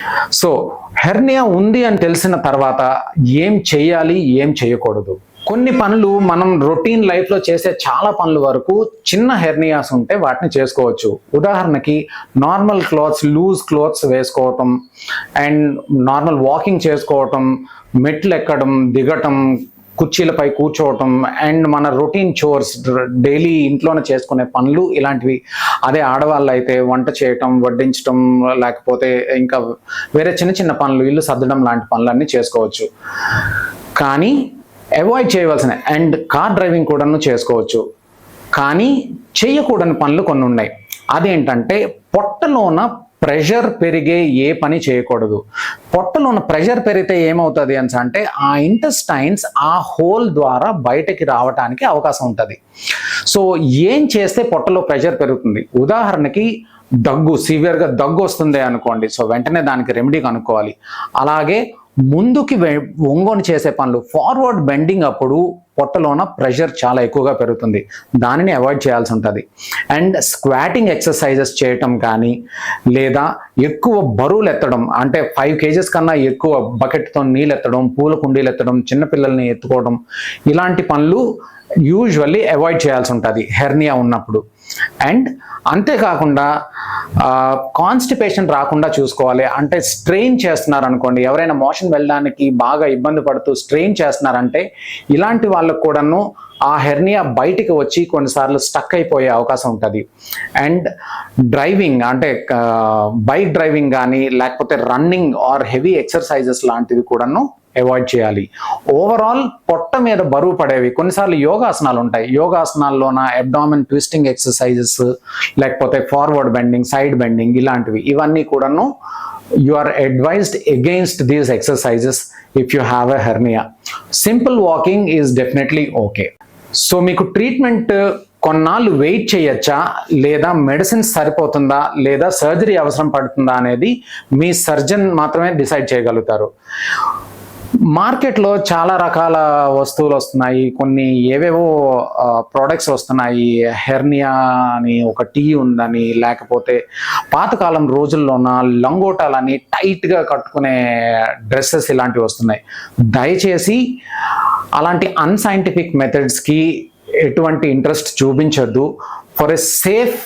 So hernia ఉంది అని తెలిసిన తర్వాత ఏం చేయాలి, ఏం చేయకూడదు? కొన్ని పనులు మనం రొటీన్ లైఫ్లో చేసే చాలా పనుల వరకు చిన్న హెర్నియాస్ ఉంటే వాటిని చేసుకోవచ్చు. ఉదాహరణకి నార్మల్ క్లాత్స్, లూజ్ క్లాత్స్ వేసుకోవటం, అండ్ నార్మల్ వాకింగ్ చేసుకోవటం, మెట్లు ఎక్కడం, దిగటం, కుర్చీలపై కూర్చోవటం, అండ్ మన రొటీన్ చోర్స్, డైలీ ఇంట్లోనే చేసుకునే పనులు ఇలాంటివి. అదే ఆడవాళ్ళు అయితే వంట చేయటం, వడ్డించటం, లేకపోతే ఇంకా వేరే చిన్న చిన్న పనులు, ఇల్లు సర్దడం లాంటి పనులన్నీ చేసుకోవచ్చు. కానీ అవాయిడ్ చేయవలసిన, అండ్ కార్ డ్రైవింగ్ కూడాను చేసుకోవచ్చు, కానీ చేయకూడని పనులు కొన్ని ఉన్నాయి. అదేంటంటే పొట్టలోన ప్రెషర్ పెరిగే ఏ పని చేయకూడదు. పొట్టలో ఉన్న ప్రెషర్ పెరిగితే ఏమవుతుంది అంటే ఆ ఇంటెస్టైన్స్ ఆ హోల్ ద్వారా బయటకి రావడానికి అవకాశం ఉంటుంది. సో ఏం చేస్తే పొట్టలో ప్రెషర్ పెరుగుతుంది? ఉదాహరణకి దగ్గు, సివియర్గా దగ్గు వస్తుంది అనుకోండి, సో వెంటనే దానికి రెమెడీ కనుక్కోవాలి. అలాగే ముందుకి ఒంగోని చేసే పనులు, ఫార్వర్డ్ బెండింగ్ అప్పుడు పొట్టలోన ప్రెషర్ చాలా ఎక్కువగా పెరుగుతుంది, దానిని అవాయిడ్ చేయాల్సి ఉంటుంది. అండ్ స్క్వాటింగ్ ఎక్సర్సైజెస్ చేయటం కానీ, లేదా ఎక్కువ బరువులు ఎత్తడం, అంటే 5 kgs కన్నా ఎక్కువ బకెట్తో నీళ్ళు ఎత్తడం, పూల కుండీలు ఎత్తడం, చిన్నపిల్లల్ని ఎత్తుకోవడం, ఇలాంటి పనులు యూజువల్లీ అవాయిడ్ చేయాల్సి ఉంటుంది హెర్నియా ఉన్నప్పుడు. అండ్ అంతేకాకుండా కాన్స్టిపేషన్ రాకుండా చూసుకోవాలి. అంటే స్ట్రెయిన్ చేస్తున్నారు అనుకోండి, ఎవరైనా మోషన్ వెళ్ళడానికి బాగా ఇబ్బంది పడుతూ స్ట్రెయిన్ చేస్తున్నారంటే ఇలాంటి వాళ్ళకు కూడాను ఆ హెర్నియా బయటికి వచ్చి కొన్నిసార్లు స్టక్ అయిపోయే అవకాశం ఉంటుంది. అండ్ డ్రైవింగ్, అంటే బైక్ డ్రైవింగ్ కానీ, లేకపోతే రన్నింగ్ ఆర్ హెవీ ఎక్సర్సైజెస్ లాంటివి కూడాను అవాయిడ్ చేయాలి. ఓవరాల్ పొట్ట మీద బరువు పడేవి, కొన్నిసార్లు యోగాసనాలు ఉంటాయి, యోగాసనాల్లోన అబ్డామిన్ ట్విస్టింగ్ ఎక్సర్సైజెస్, లేకపోతే ఫార్వర్డ్ బెండింగ్, సైడ్ బెండింగ్, ఇలాంటివి, ఇవన్నీ కూడాను you are advised against these exercises if you have a hernia. Simple walking is definitely okay. So మీకు ట్రీట్మెంట్ కొన్నాళ్ళు వెయిట్ చేయొచ్చా, లేదా మెడిసిన్స్ సరిపోతుందా, లేదా సర్జరీ అవసరం పడుతుందా అనేది మీ సర్జన్ మాత్రమే డిసైడ్ చేయగలుగుతారు. మార్కెట్లో చాలా రకాల వస్తువులు వస్తున్నాయి, కొన్ని ఏవేవో ప్రోడక్ట్స్ వస్తున్నాయి. హెర్నియా అని ఒక టీ ఉందని, లేకపోతే పాతకాలం రోజుల్లోన లంగోటాలని టైట్గా కట్టుకునే డ్రెస్సెస్ ఇలాంటివి వస్తున్నాయి. దయచేసి అలాంటి అన్సైంటిఫిక్ మెథడ్స్కి ఎటువంటి ఇంట్రెస్ట్ చూపించొద్దు. For a safe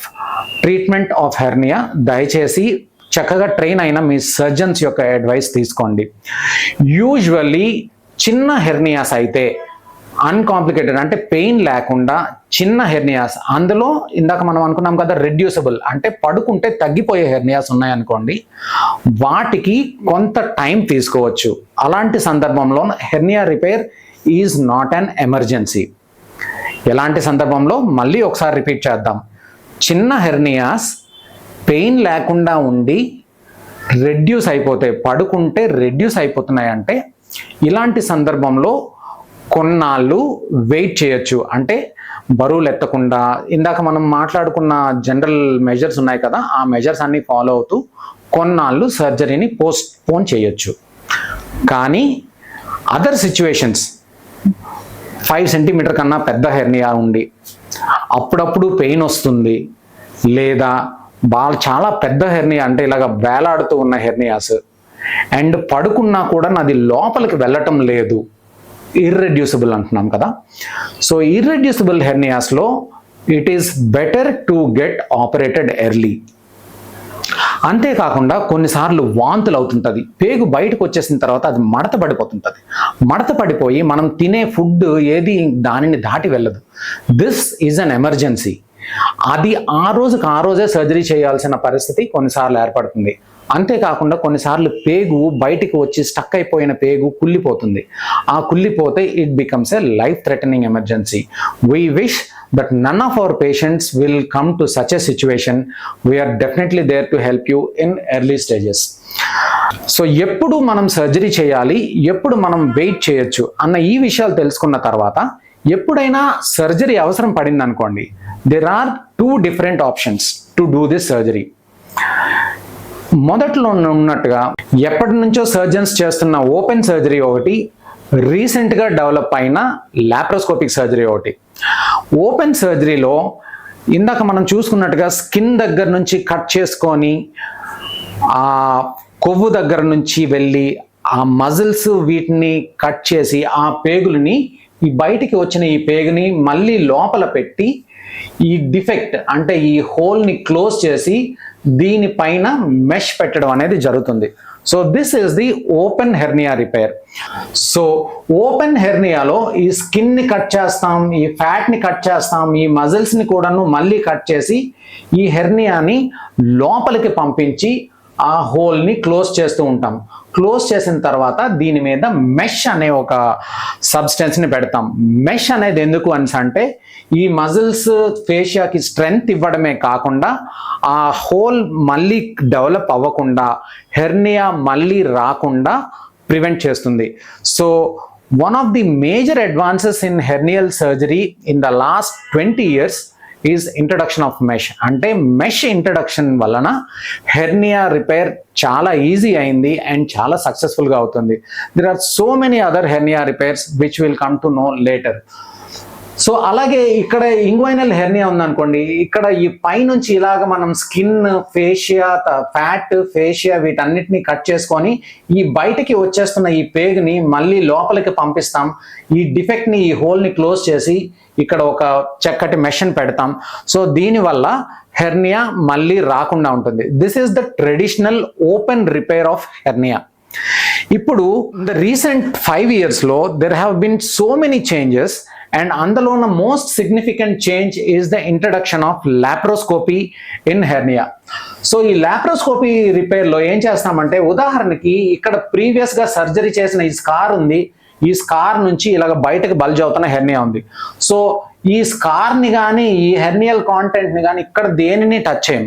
treatment of hernia దయచేసి చక్కగా ట్రైన్ అయిన మీ సర్జన్స్ యొక్క అడ్వైస్ తీసుకోండి. యూజువల్లీ చిన్న హెర్నియాస్ అయితే అన్కాంప్లికేటెడ్, అంటే పెయిన్ లేకుండా చిన్న హెర్నియాస్, అందులో ఇందాక మనం అనుకున్నాం కదా రెడ్యూసబుల్, అంటే పడుకుంటే తగ్గిపోయే హెర్నియాస్ ఉన్నాయనుకోండి, వాటికి కొంత టైం తీసుకోవచ్చు. అలాంటి సందర్భంలో hernia repair is not an emergency. ఎలాంటి సందర్భంలో మళ్ళీ ఒకసారి రిపీట్ చేద్దాం. చిన్న హెర్నియాస్ పెయిన్ లేకుండా ఉండి రెడ్యూస్ అయిపోతాయి, పడుకుంటే రెడ్యూస్ అయిపోతున్నాయి అంటే ఇలాంటి సందర్భంలో కొన్నాళ్ళు వెయిట్ చేయొచ్చు. అంటే బరువులు ఎత్తకుండా, ఇందాక మనం మాట్లాడుకున్న జనరల్ మెజర్స్ ఉన్నాయి కదా, ఆ మెజర్స్ అన్ని ఫాలో అవుతూ కొన్నాళ్ళు సర్జరీని పోస్ట్పోన్ చేయొచ్చు. కానీ అదర్ సిచ్యువేషన్స్, 5 cm కన్నా పెద్ద హెర్నియా ఉండి అప్పుడప్పుడు పెయిన్ వస్తుంది, లేదా చాలా పెద్ద హెర్నియా, అంటే ఇలాగ వేలాడుతూ ఉన్న హెర్నియాస్, అండ్ పడుకున్నా కూడా నాది లోపలికి వెళ్ళటం లేదు, ఇర్రెడ్యూసిబుల్ అంటున్నాం కదా. సో ఇర్రెడ్యూసిబుల్ హెర్నియాస్లో it is better to get operated early. అంతేకాకుండా కొన్నిసార్లు వాంతులు అవుతుంటుంది, పేగు బయటకు వచ్చేసిన తర్వాత అది మడత పడిపోతుంటుంది. మడత పడిపోయి మనం తినే ఫుడ్ ఏది దానిని దాటి వెళ్ళదు. This is an emergency. అది ఆ రోజే సర్జరీ చేయాల్సిన పరిస్థితి కొన్నిసార్లు ఏర్పడుతుంది. అంతేకాకుండా కొన్నిసార్లు పేగు బయటికి వచ్చి స్టక్ అయిపోయిన పేగు కుళ్ళిపోతుంది. ఆ కుళ్ళిపోతే it becomes a life threatening emergency. We wish that none of our patients will come to such a situation. We are definitely there to help you in early stages. So ఎప్పుడు మనం surgery చేయాలి, ఎప్పుడు మనం wait చేయొచ్చు అన్న ఈ విషయాలు తెలుసుకున్న తర్వాత ఎప్పుడైనా సర్జరీ అవసరం పడింది అనుకోండి, there are 2 different options to do this surgery. మొదట్లో ఉన్నట్టుగా ఎప్పటి నుంచో సర్జన్స్ చేస్తున్న ఓపెన్ సర్జరీ ఒకటి, రీసెంట్గా డెవలప్ అయిన లాప్రోస్కోపిక్ సర్జరీ ఒకటి. ఓపెన్ సర్జరీలో ఇందాక మనం చూసుకున్నట్టుగా స్కిన్ దగ్గర నుంచి కట్ చేసుకొని ఆ కొవ్వు దగ్గర నుంచి వెళ్ళి ఆ మజిల్స్ వీటిని కట్ చేసి ఆ పేగులని ఈ బయటికి వచ్చిన ఈ పేగుని మళ్ళీ లోపల పెట్టి ఈ డిఫెక్ట్ అంటే ఈ హోల్ని క్లోజ్ చేసి దీనిపైన మెష్ పెట్టడం అనేది జరుగుతుంది. So this is the open hernia repair. So open హెర్నియాలో ఈ స్కిన్ని కట్ చేస్తాం, ఈ ఫ్యాట్ని కట్ చేస్తాం, ఈ మజిల్స్ని కూడాను మళ్ళీ కట్ చేసి ఈ హెర్నియాని లోపలికి పంపించి ఆ హోల్ని క్లోజ్ చేస్తూ ఉంటాం. క్లోజ్ చేసిన తర్వాత దీని మీద మెష్ అనే ఒక సబ్స్టెన్స్ని పెడతాం. మెష్ అనేది ఎందుకు అంటే ఈ మజిల్స్ ఫేషియాకి స్ట్రెంగ్త్ ఇవ్వడమే కాకుండా ఆ హోల్ మళ్ళీ డెవలప్ అవ్వకుండా హెర్నియా మళ్ళీ రాకుండా ప్రివెంట్ చేస్తుంది. So one of the major advances in hernial surgery in the last 20 years is introduction of mesh. అంటే మెష్ ఇంట్రడక్షన్ వలన హెర్నియా రిపేర్ చాలా ఈజీ అయింది అండ్ చాలా సక్సెస్ఫుల్గా అవుతుంది. there are so many other hernia repairs which will come to know later. So అలాగే ఇక్కడ inguinal hernia ఉందనుకోండి, ఇక్కడ ఈ పైనుంచి ఇలాగ మనం స్కిన్, ఫేషియా, ఫ్యాట్, ఫేషియా వీటన్నిటిని కట్ చేసుకొని ఈ బయటికి వచ్చేస్తున్న ఈ పేగుని మళ్ళీ లోపలికి పంపిస్తాం. ఈ డిఫెక్ట్ని, ఈ హోల్ని క్లోజ్ చేసి ఇక్కడ ఒక చక్కటి మెషిన్ పెడతాం. సో దీనివల్ల హెర్నియా మళ్ళీ రాకుండా ఉంటుంది. This is the traditional open repair of hernia. ఇప్పుడు ద రీసెంట్ 5 yearsలో there have been so many changes and అందులోన most significant change is the introduction of laparoscopy in hernia. So ఈ laparoscopy రిపేర్లో ఏం చేస్తామంటే, ఉదాహరణకి ఇక్కడ ప్రీవియస్గా సర్జరీ చేసిన ఈ స్కార్ ఉంది, ఈ స్కార్ నుంచి ఇలాగ బయటకు బల్జ్ అవుతున్న హెర్నియా ఉంది. సో ఈ స్కార్ని కానీ ఈ హెర్నియల్ కాంటెంట్ని కానీ ఇక్కడ దేనిని టచ్ చేయం.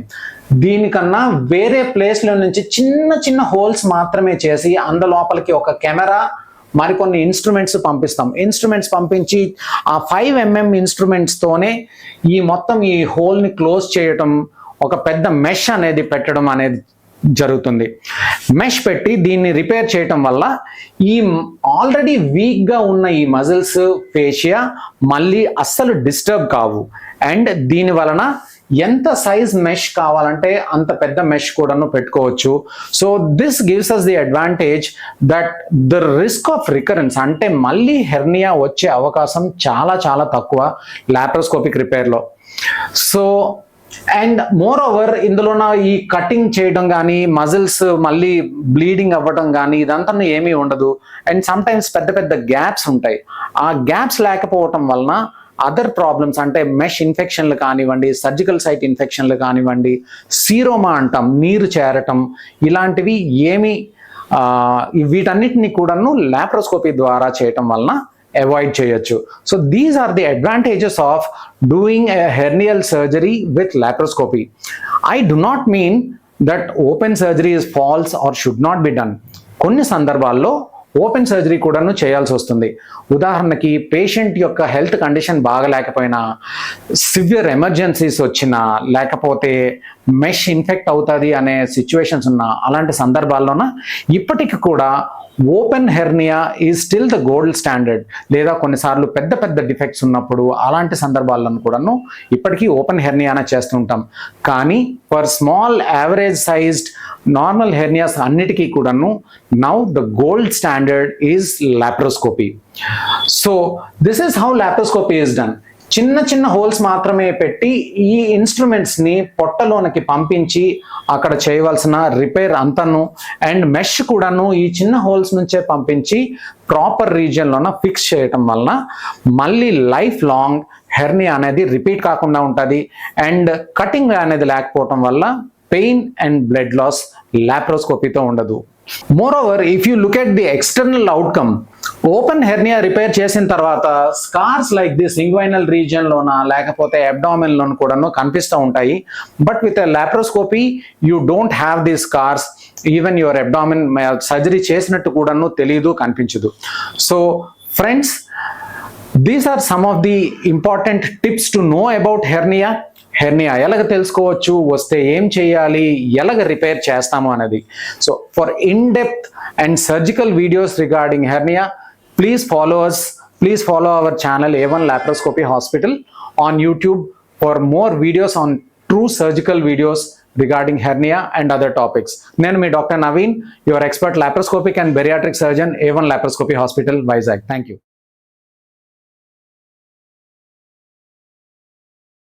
దీనికన్నా వేరే ప్లేస్లో నుంచి చిన్న చిన్న హోల్స్ మాత్రమే చేసి అందులోపలికి ఒక కెమెరా, మరికొన్ని ఇన్స్ట్రుమెంట్స్ పంపిస్తాం. ఇన్స్ట్రుమెంట్స్ పంపించి ఆ 5 mm ఇన్స్ట్రుమెంట్స్తోనే ఈ మొత్తం ఈ హోల్ని క్లోజ్ చేయటం, ఒక పెద్ద మెష్ అనేది పెట్టడం అనేది జరుగుతుంది. మెష్ పెట్టి దీన్ని రిపేర్ చేయటం వల్ల ఈ ఆల్రెడీ వీక్గా ఉన్న ఈ మజిల్స్, ఫేషియా మళ్ళీ అస్సలు డిస్టర్బ్ కావు. అండ్ దీని వలన ఎంత సైజ్ మెష్ కావాలంటే అంత పెద్ద మెష్ కూడాను పెట్టుకోవచ్చు. So this gives us the advantage that the risk of recurrence అంటే మళ్ళీ హెర్నియా వచ్చే అవకాశం చాలా చాలా తక్కువ లాప్రోస్కోపిక్ రిపేర్లో. సో అండ్ మోర్ ఓవర్ ఇందులోన ఈ కటింగ్ చేయడం కానీ, మజిల్స్ మళ్ళీ బ్లీడింగ్ అవ్వడం కానీ ఇదంతా ఏమీ ఉండదు. అండ్ సమ్టైమ్స్ పెద్ద పెద్ద గ్యాప్స్ ఉంటాయి. ఆ గ్యాప్స్ లేకపోవటం వలన అదర్ ప్రాబ్లమ్స్ అంటే మెష్ ఇన్ఫెక్షన్లు కానివ్వండి, సర్జికల్ సైట్ ఇన్ఫెక్షన్లు కానివ్వండి, సీరోమా అంటాం, నీరు చేరటం, ఇలాంటివి ఏమి వీటన్నిటిని కూడాను లాప్రోస్కోపీ ద్వారా చేయటం వలన అవాయిడ్ చేయొచ్చు. So these are the advantages of doing a hernial surgery with laparoscopy. I do not mean that open surgery is false or should not be done. కొన్ని సందర్భాల్లో ఓపెన్ సర్జరీ కూడాను చేయాల్సి వస్తుంది. ఉదాహరణకి పేషెంట్ యొక్క హెల్త్ కండిషన్ బాగలేకపోయినా, సివియర్ ఎమర్జెన్సీస్ వచ్చినా, లేకపోతే mesh infect అవుతుంది అనే సిచ్యువేషన్స్ ఉన్నా, అలాంటి సందర్భాల్లోన ఇప్పటికి కూడా open hernia is still the gold standard. లేదా కొన్నిసార్లు పెద్ద పెద్ద డిఫెక్ట్స్ ఉన్నప్పుడు అలాంటి సందర్భాలను కూడాను ఇప్పటికీ ఓపెన్ హెర్నియానే చేస్తుంటాం. కానీ for small average sized normal hernias అన్నిటికీ కూడాను now the gold standard is laparoscopy. So this is how laparoscopy is done. చిన్న చిన్న హోల్స్ మాత్రమే పెట్టి ఈ ఇన్స్ట్రుమెంట్స్ని పొట్టలోనికి పంపించి అక్కడ చేయవలసిన రిపేర్ అంతను అండ్ మెష్ కూడాను ఈ చిన్న హోల్స్ నుంచే పంపించి ప్రాపర్ రీజియన్లోన ఫిక్స్ చేయటం వలన మళ్ళీ లైఫ్ లాంగ్ హెర్నియా అనేది రిపీట్ కాకుండా ఉంటుంది. అండ్ కటింగ్ అనేది లేకపోవటం వల్ల పెయిన్ అండ్ బ్లడ్ లాస్ లాప్రోస్కోపీతో ఉండదు. Moreover if you look at the external outcome, open hernia repair చేసిన తర్వాత స్కార్స్ లైక్ దిస్ ఇంగ్వైనల్ రీజియన్లోన లేకపోతే అబ్డామిన్లోన కూడాను కనిపిస్తూ ఉంటాయి. But with laparoscopy you don't have the scars. Even your abdomen surgery చేసినట్టు కూడాను తెలియదు, కనిపించదు. So friends, these are some of the important tips to know about hernia. Hernia ఎలాగ తెలుసుకోవచ్చు, వస్తే ఏం చేయాలి, ఎలాగ రిపేర్ చేస్తాము అనేది. So for in depth and surgical videos regarding hernia, please follow our channel A1 Laparoscopy Hospital on YouTube for more videos on true surgical videos regarding hernia and other topics. నేను మీ doctor Naveen, your expert laparoscopic and bariatric surgeon, A1 laparoscopy hospital, Vizag. Thank you.